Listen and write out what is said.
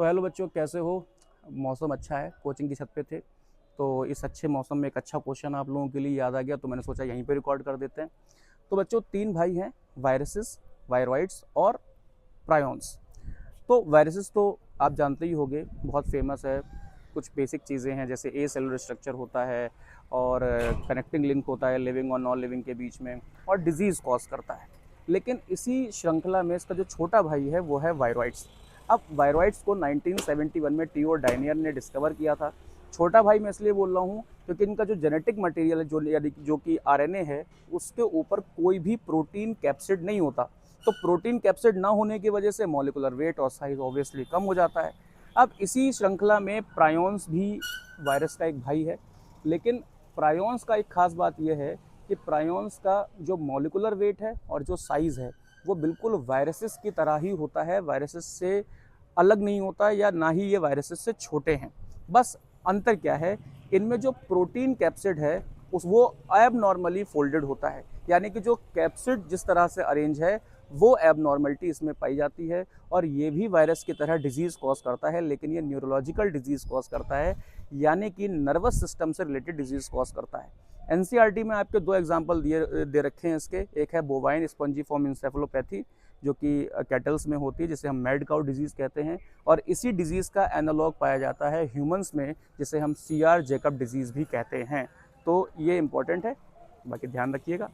तो हेलो बच्चों, कैसे हो? मौसम अच्छा है, कोचिंग की छत पे थे, तो इस अच्छे मौसम में एक अच्छा क्वेश्चन आप लोगों के लिए याद आ गया, तो मैंने सोचा यहीं पे रिकॉर्ड कर देते हैं। तो बच्चों, 3 भाई हैं, वायरसेस, वायरॉइड्स और प्रायॉन्स। तो वायरसेस तो आप जानते ही होंगे, बहुत फेमस है। कुछ बेसिक चीज़ें हैं, जैसे ए सेलुलर स्ट्रक्चर होता है और कनेक्टिंग लिंक होता है लिविंग और नॉन लिविंग के बीच में, और डिजीज़ कॉज करता है। लेकिन इसी श्रृंखला में इसका जो छोटा भाई है वो है वायरॉइड्स। अब वायरॉइड्स को 1971 में टीओ डायनियर ने डिस्कवर किया था। छोटा भाई मैं इसलिए बोल रहा हूँ क्योंकि इनका जो जेनेटिक मटेरियल है, जो कि आरएनए है, उसके ऊपर कोई भी प्रोटीन कैप्सिड नहीं होता। तो प्रोटीन कैप्सिड ना होने की वजह से मॉलिक्यूलर वेट और साइज ऑब्वियसली कम हो जाता है। अब इसी श्रृंखला में प्रायॉन्स भी वायरस का एक भाई है। लेकिन प्रायॉन्स का एक खास बात यह है कि प्रायॉन्स का जो मॉलिक्यूलर वेट है और जो साइज़ है वो बिल्कुल वायरसेस की तरह ही होता है, वायरसेस से अलग नहीं होता है, या ना ही ये वायरसेस से छोटे हैं। बस अंतर क्या है, इनमें जो प्रोटीन कैप्सिड है वो एब नॉर्मली फोल्डेड होता है, यानी कि जो कैप्सिड जिस तरह से अरेंज है वो एबनॉर्मलिटी इसमें पाई जाती है। और ये भी वायरस की तरह डिजीज़ कॉज करता है, लेकिन ये न्यूरोलॉजिकल डिजीज़ कॉज करता है, यानी कि नर्वस सिस्टम से रिलेटेड डिजीज़ कॉज करता है। एनसीईआरटी में आपके 2 एग्जाम्पल दे रखे हैं इसके। एक है बोवाइन स्पॉन्जीफॉर्म इंसेफेलोपैथी, जो कि कैटल्स में होती है, जिसे हम मैड काउ डिजीज़ कहते हैं, और इसी डिजीज़ का एनालॉग पाया जाता है ह्यूमंस में, जिसे हम CR जेकब डिजीज़ भी कहते हैं। तो ये इंपॉर्टेंट है, बाकी ध्यान रखिएगा।